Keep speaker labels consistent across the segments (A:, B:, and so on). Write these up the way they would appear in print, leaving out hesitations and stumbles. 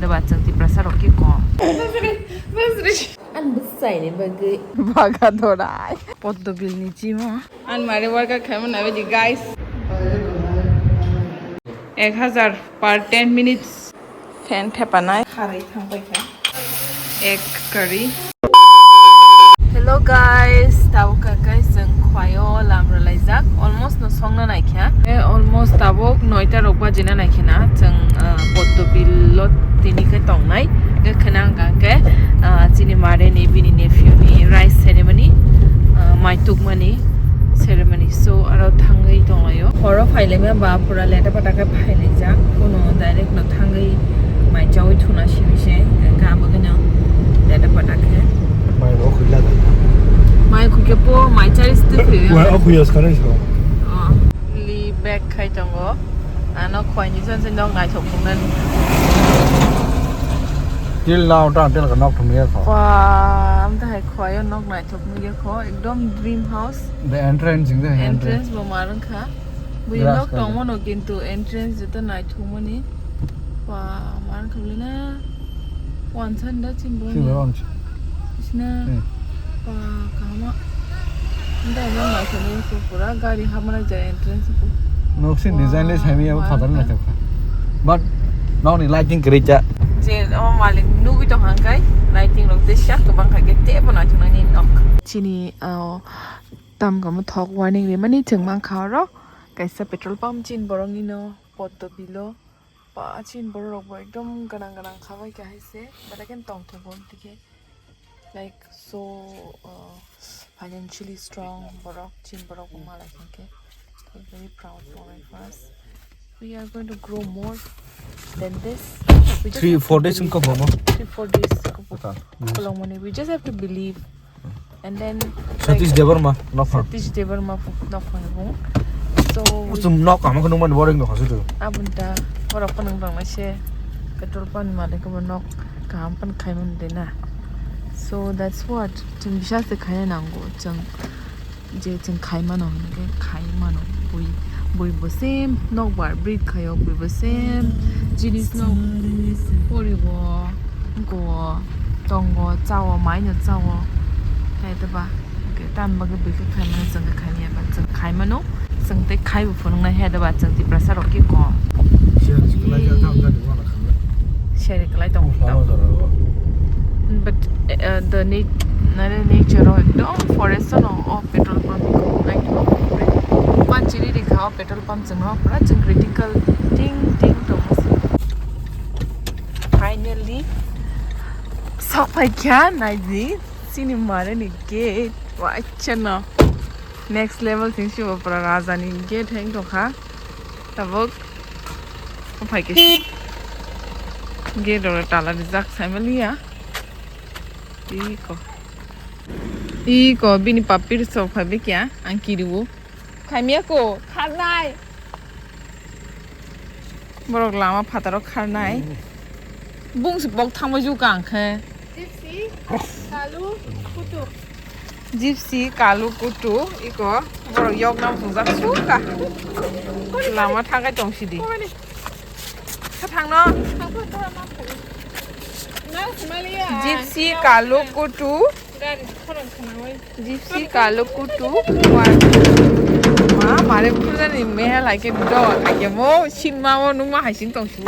A: Dapat sang ti prasa roki ko. An besai ni bagi baga dorai. Padmabil ni Gym. An Maare workout khaimo na be guys. 1000 per 10 minutes. Fan thepanai kharai thangbai kha. Egg curry. Hello guys, tabo kakai sang khwayo lamra laijak almost no songna naikha almost tabo 9ta rokba jina naikha jang Padmabil lot tini ke tongnai ge khanang ga ke chini Maare ni bini nephew ni rice ceremony mai tukmani ceremony so aro thangai tonglayo horo phailema ba pura leta pataka phailijak kono direct no thangai mai chawi thuna shibise ga bagana leta pataka
B: mai no khula da
A: mai kuke po mai charis tu
B: wa akuyas karai so
A: li back khai tongo ano khoi ni san san dong ngai thok nan
B: til lao ta tel ka nok thum ye kho
A: wa am ta hai khoi nok ngai thok mu ye kho ekdom dream house
B: the entrance in the
A: entrance bo marang kha bui nok tong mo no kintu entrance jeta nai thumani wa marang khlina wan san da chimbo
B: ron
A: isna wa kama nda no nai thani ko pura gari hamara ja entrance ko
B: no sin design le sami am father na ta but now ni lighting kerja
A: je maling nugi tong hangkai lighting rok te syak ko bang khage te bona chung ni nok chini tam ga mo thok warning le mani chung mang kha ro kaisa petrol pump chin borong ni no Padmabilo pa chin borok bo ekdom ganang ganang khabai ka haise but I can tong to bom tike like so financially strong borok chin borok ko mala thinke very proud moment for us. We are going to grow more than this.
B: 3-4 days ko bomo
A: 3-4 days. We just have to believe, and then
B: christinajdebbarma nok
A: christinajdebbarma nok phang. So
B: sum nok am ko man boring no hasu
A: abunta borok panang bang ma she petrol pan ma de ko nok kam pan khai mun de na. So that's what chung bisha se khai na ngo chung je chung khai ma no ke khai ma no bui bo same nok bar breed khayo bui bo same jinis no pori bo go tongo chawo mai no chawo hai da ba ke tam ba ge bui ke khai ma chung ke khai ni ba chung khai ma no chung te khai bu phon na hai da ba chung ti prasa ro ki ko share ke lai tong but the nature of forest no petrol pump like Chiri dikhao petrol pump jangwa pura jang critical ting to finally sapai kya naiji sini Maare ni gate wa chana next level thing shi pura raja ni gate hang to kha tabok sapai ke gate ora tala rizak family ya iko bini papir so phabe kya ankiriwo Khaimia ko kharnai borok lama phataro kharnai bung se bok thangba ju kang khe gypsy kalu kutu iko borok yok nam sungja suka lama thangai tongsi di kha thangno gypsy kalu kutu gypsy kalu kutu Maare pura ni meha like it do like mo shin ma mo nu ma hai sin tong shu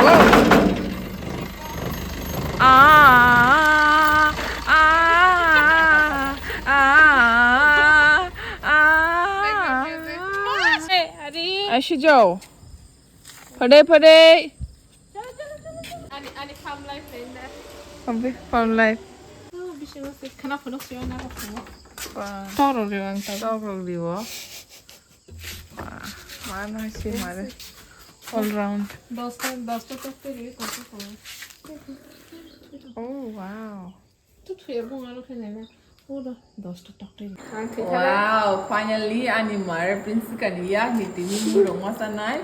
A: Ashijo Pade ani farm life ainda farm life kana phono sio na ko toro riwang mana sih Maare all round oh wow wow finally ani Maare prince kaniya nitini burong masanai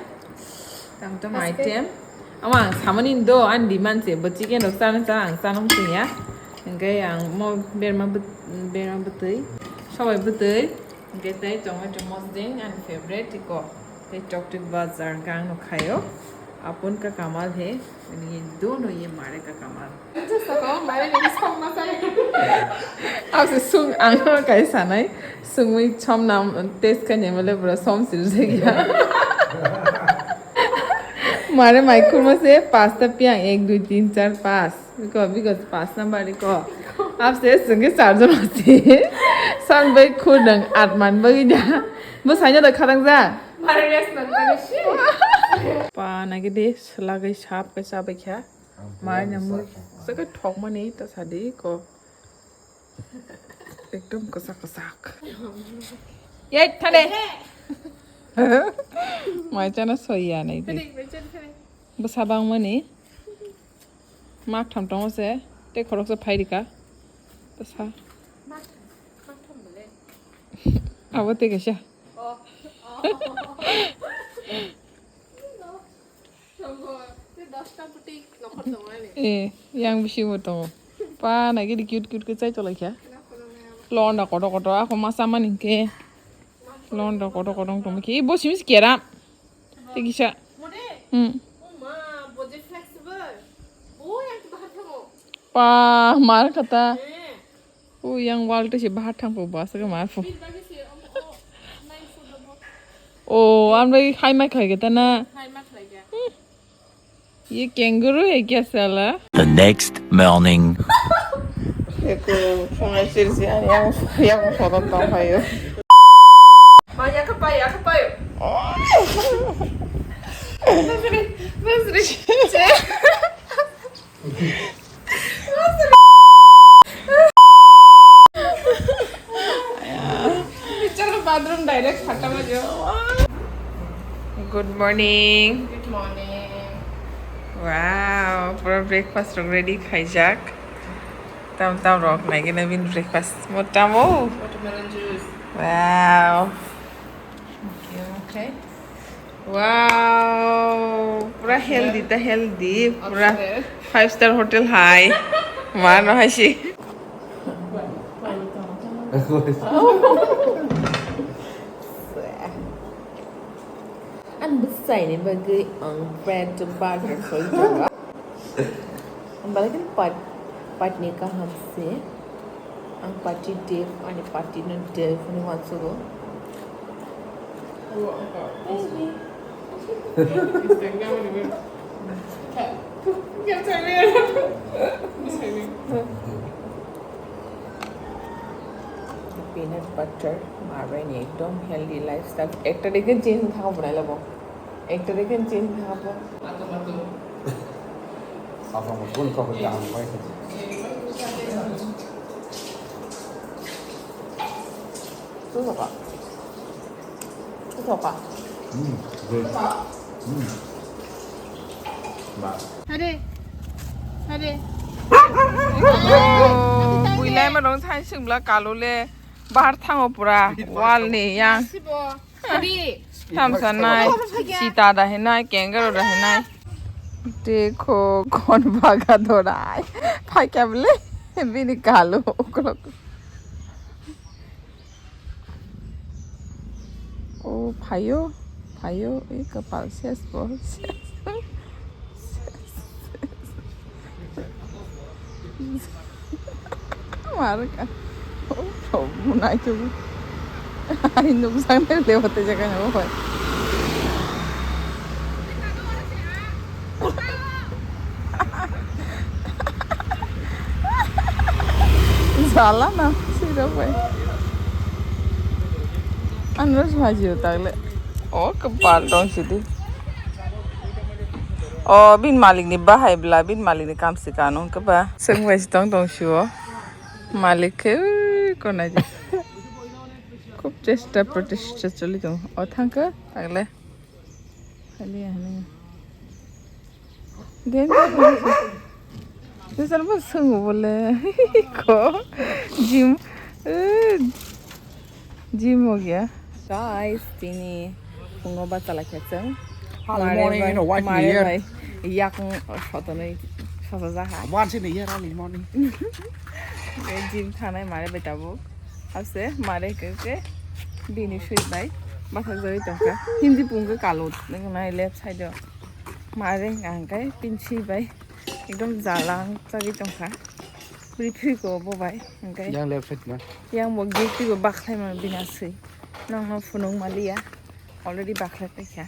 A: tam to my tem amang samanin do andi manse bacci ke no san ang sanong siya engke yang mo berma betai sabai betai engke tai chong ding and favorite ko tai choktik bazar gang no khayo अपन का कमाल है ये दोनों ये मारे का कमाल आपसे सुन आंगो कैसा नहीं सुन छम नाम टेस्ट करने वाले बड़ा सोम सिर्जे गया मारे माइक्रो में से 5 पियांग 1 2 3 4 5 बिकॉज 5 नंबर को आपसे संगे 4 जन होते सान भाई खुद नंग 8 मान बगी जा बस आइना द खरंग जा मारे रेस्ट नंग पा नागे दे सलागै साप के साप क्या मारे नमु सके ठोक मने तो सादे को एकदम कसा ये थाने माय जाना सोया नहीं दे बस साबांग मने माक थाम तंग से ते खरक से फाइरिका बस हा अब ते कैसा yang bisi moto pa na gidi cute ke chai chola kya londa koto ako masama ninke londa koto to ki bo simis kera te kisha pa mar kata o yang wal te se bahar thang po ba sa mar fo o amrai hai mai khai geta na ये kangaroo है क्या साला?
C: The next morning.
A: देखो phone से yang foto tayo. Maya ka payo. Nasri. चलो bathroom direct फटा में जाओ. Good morning. Good morning. Wow, for breakfast already khajak. Tam rock lagi nabin breakfast. Motamo. Watermelon juice. Wow. Okay. Wow. Pura healthy. Pura 5-star hotel high. Mano hashi. Anh besar ni bagi bread to butter for you. Ang balakin pat ni ka hamse. Ang party Dave ani party no Dave ni once ago. Peanut butter Maare ni ekdom healthy lifestyle. Ekta dekhen change thaka banai labo. Ekta dekhen change thaka bo.
B: Apa mau pun kau berjalan baik.
A: Tu apa?
B: Good.
D: Hadi.
A: Puila mà đóng thay sừng là cả lô le bahar thang opura wall ni yang
D: Hadi.
A: tham san nai sita da hai nai kangaroo da hai nai देखो कौन भागा दौड़ा है भाई क्या बोले भी निकालो ओ भाइयों एक कपाल से बहुत मार का ओ मुनाई तो आई नुकसान नहीं ले होते जगह है वो जाला ना सिर्फ है अनरस भाजी होता है ओ कपाल डोंग सीधी ओ बिन मालिक ने बाहाय ब्ला बिन मालिक ने काम सिखानो कबा संग वैसे डोंग शुओ मालिक के कोना जी खूब चेष्टा प्रतिष्ठा चली तो और थंका अगले खाली हने देन ये सब संग बोले को जिम हो गया guys tini pungo batala keceng
B: morning, you know, white here.
A: yak foto nei foto za ha
B: One in the year, early morning.
A: Gym थानाय मारे बेटाबो आसे मारे के बिनि सुइ बाय बाथा जरि तंका हिंदी पुंगो कालो नंगना left side Maare angkai pinchi bai ekdom jalang chagi tongkha brifi ko bobai angkai
B: yang left side na
A: yang mo gate ko bakhlai ma binasui nang funung malia already bakhlai paikha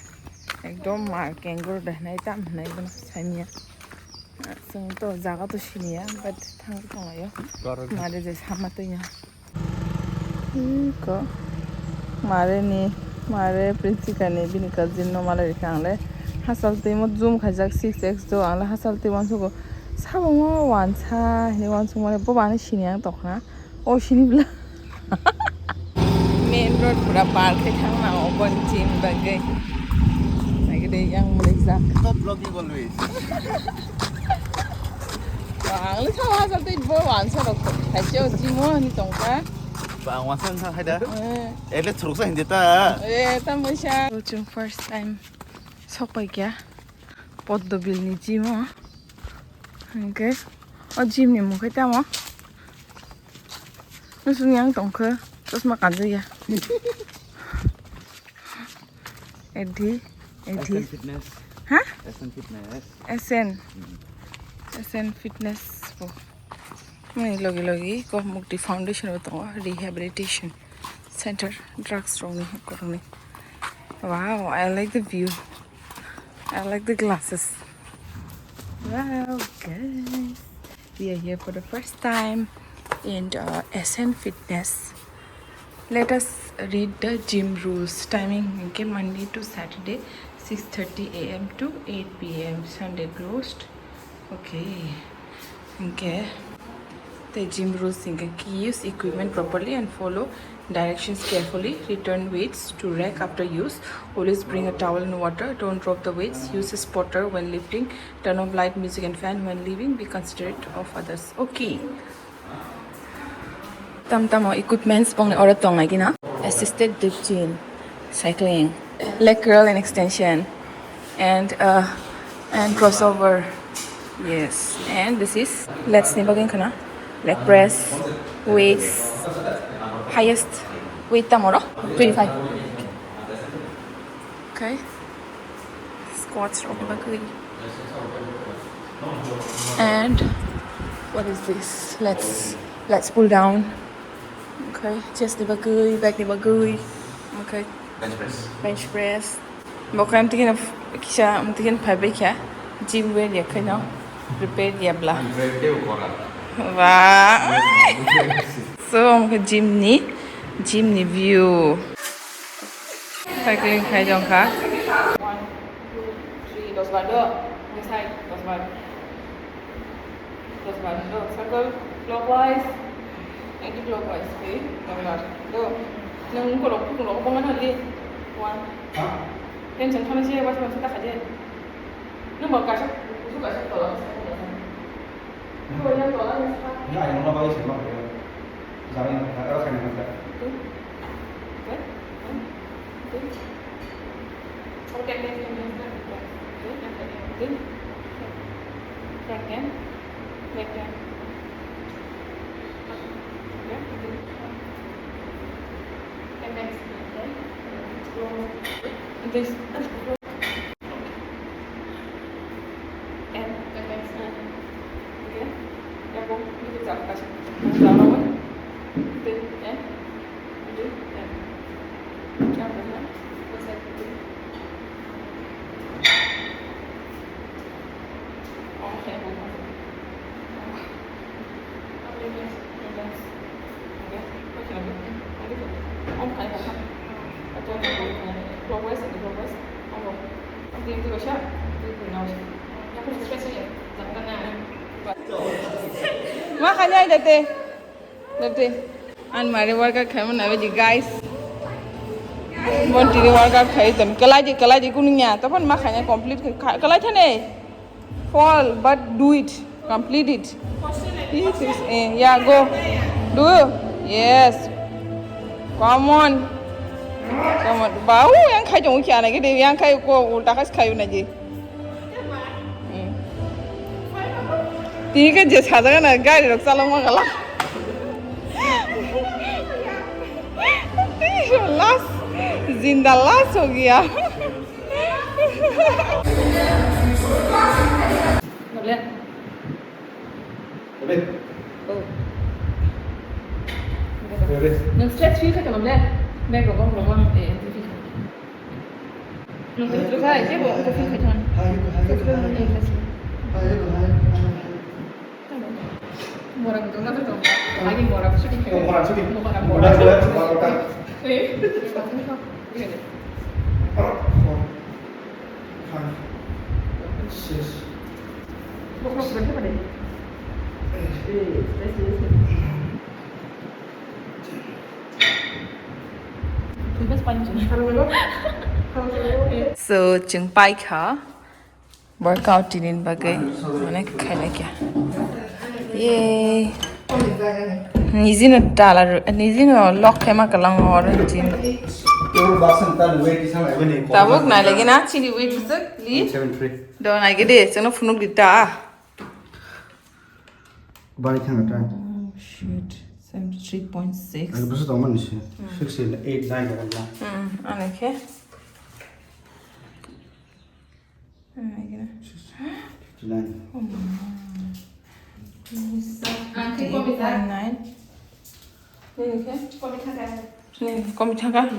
A: ekdom mar kengor dahnai tam hnai bana saimia sung to jaga to sinia but thang tongayo Maare je samatoya ko Maare principal ne bini cousin no mala rikangle hasalte mo zoom khajak 6x do angla hasalte wansu ko sabongo wansa he wansu male bo bani siniang tokna o sinibla main road pura park ke thangna open gym bagai agde yang mulai
B: stop vlogging always
A: angla sawa hasalte bo wansa dok hajo gym mo ni tongka
B: bang wansan sa haida ele thuruksa hindita
A: tamusha first time sokpai kya Padmabil ni gym okay o gym ni mo khata mo nusung yang tongkhe terus makan ya Edi
B: fitness
A: hah
B: fitness
A: SN fitness ko mai logi ko mukti foundation to rehabilitation center drugs roni koroni wow I like the view I like the glasses. Wow, guys. We are here for the first time in SN Fitness. Let us read the gym rules. Timing okay, Monday to Saturday, 6:30 a.m. to 8 p.m. Sunday closed. Okay. The gym rules use equipment properly and follow directions carefully. Return weights to rack after use. Always bring a towel and water. Don't drop the weights. Use a spotter when lifting. Turn off light, music and fan when leaving. Be considerate of others. Okay. Tam equipments pong order tong lagi na. Assisted dip chin, cycling, leg curl and extension, and crossover. Yes, and this is let's nibagin kana. Leg press, weights, highest weight tamoro 25. Okay. Squats and what is this? Let's pull down. Okay, chest nibagui, back nibagui. Okay. Bench press. Baka am tingin kisha am tingin phabe kya gym wear ya kaino prepare ya bla. Wow. So gym ni view. Cycling khai jong kha. 1, 2, 3 dos bando. This side dos bando. Circle clockwise. Anti-clockwise. Okay. Go. Nung ko lok bong an li. 1. Tension thana che wa thon ta khaje. Nung ba ka sa su ka sa to.
B: ya yang lo bagi siapa ya jangan ada kan ada
A: Makanya dete. An Maare workout khamu na ji guys. Bon tiri workout khai tan kalaji kunya tapon makanya complete kalai thane. Fall but do it. Complete it. Yeah, go. Do. Yes. Come on. Bau yang khai jong kya na ke yang khai ko ulta khas khayu na ji. ठीक है जैसा था ना गाड़ी रख चलो मगला लाश जिंदा लाश हो गया Boleh.
B: Boleh.
A: Oh.
B: Boleh.
A: Nang stretch feel ka boleh. Meg robong eh feel. Nang terus ay dia buat feel ka tan. Morang tu na tu. Lagi morang sudah.
B: Morang sudah.
A: Morang sudah. Eh. Bokok berapa pada? So chừng pai khá workout din bagai mana khaina kya ye nizina dala nizina lock khema kalang or jin
B: Your box and tal weight is sama even.
A: tabuk na lagi na chini weight is li
B: 73.
A: don ai gede chano funuk dita
B: Bari khanga try.
A: shit 73.6
B: Aku betul tahu mana sih? 6, 8, 9 dah.
A: Aneh ke? Aneh gini.
B: 59.
A: Nih, komi thangka.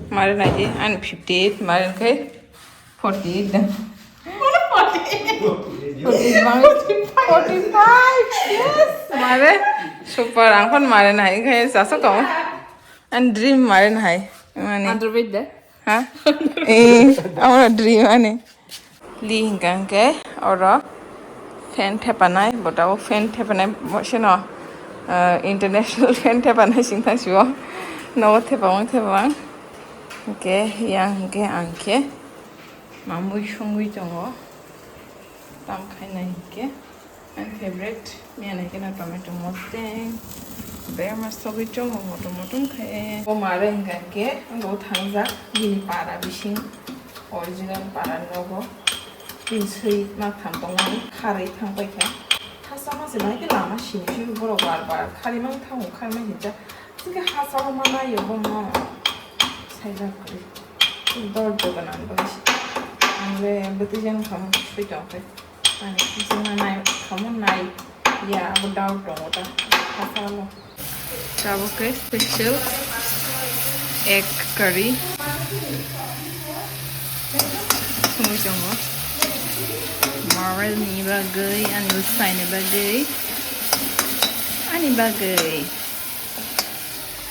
A: Maare naji, ane 58, maare ke 48 dah. 45, yes. Maare, super. Angkon maare nahi, kayak sasa kau. And dream maare nahi. Mana?
D: Underweight deh.
A: Hah? Our dream ane. Li hingkang ke, ora fan tepanai, but our fan tepanai, moshino. International fan tepanai singta siwa. No tepang. Okay, yang ke angke. Mai-mui shungui jongo. Tam khai nahi ke. And favorite, me nahi ke na tomato mustang. Bear mastogi jongo motom khai. O Maare hingkang ke, go thangja bini para bising. Original para nogo. Binsui mak thamtongai kharai thangbai kha. Hasama se nahi ke lama sini boro bar khari mang thangu khari mang hinja. Sike hasama mana yobo ma. Saija kari. Durjoynagar bagi. Amre betijan kamu spitong. Ani singa nai kamu nai ya abu doubt dong ota. Hasalo. Sabuk ke special egg curry. Semua jangan. Maare ni bagai, ani usai ni bagai. Ani bagai.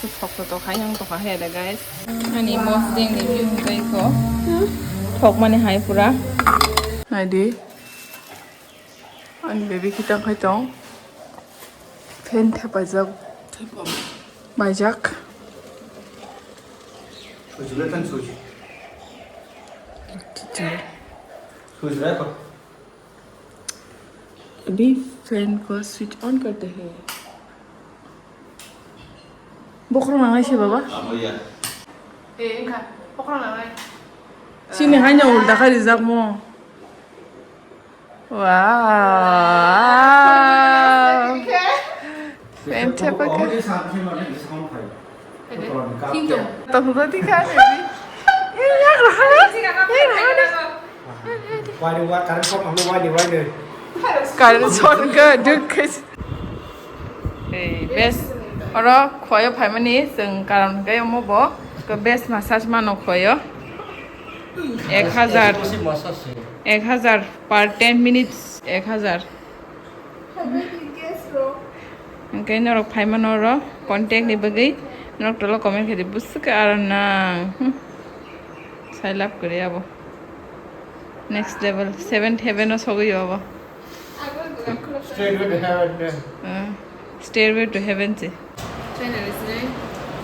A: Thok to khai yang to khai ada guys. Ani mosteng review kai ko. Thok mane hai pura. Adi. Ani baby kita khai tong. Fen thapajak. Bajak.
B: Sudah suji. सोच रहा है पर
A: अभी fan को switch on करते हैं बोखर मांगा छे बाबा
D: Enggak. Pokoknya nggak.
A: sini hanya udah kali zakmo wow fan छपा
B: और ये साथ में मैंने डिस्काउंट खाया
D: Hindu.
A: तो हुआ दिखा बेबी ये यार रहा
B: वाई वाई कारण सब हम लोग वाई दे
A: कारण सोन का दुख बेस्ट और खोयो फाइमनी जों कारण गयो मबो को बेस्ट मसाज मानो खोयो 1000 per 10 minutes 1000 ओंखाय नरक फाइमान रो कांटेक्ट नि बगै नरक तलो कमेन्ट खेदि बुसके आरना साइलाप करे अब नेक्स्ट लेवल 7th heaven ओ सगै अब stairway to heaven से
D: China is name.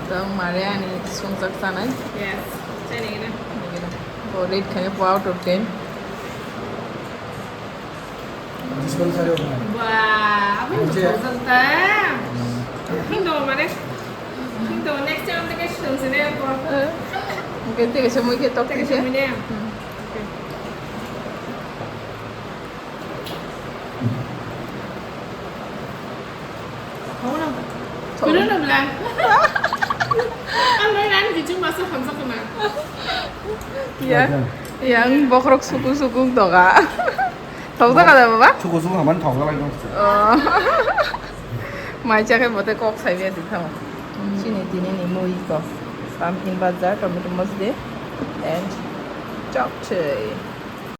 A: तो मारे अनि संसक सानाय
D: Yes. China ini.
A: ओ रेट खाने po out of 10
B: डिस्काउंट सारे हो गए
D: Wah, apa itu tentang? Hindu mana? Hindu next time kita kesini sini apa?
A: mungkin tiga semua kita tok
D: Kita
A: sih
D: kesini ya. Kamu nampak? Bener nggak bilang? Kalau nanti cuma masuk hamzah kemana?
A: ya yang bokrok suku-suku toga thấu rất là bác
B: Chú có xuống hả bắn thòng ra lại không?
A: Mai chắc em 못해 꼭 사이비에 있어. 신이 디니니 뭐 이거. pumpkin bazaar, tomato mosde, and chapchae.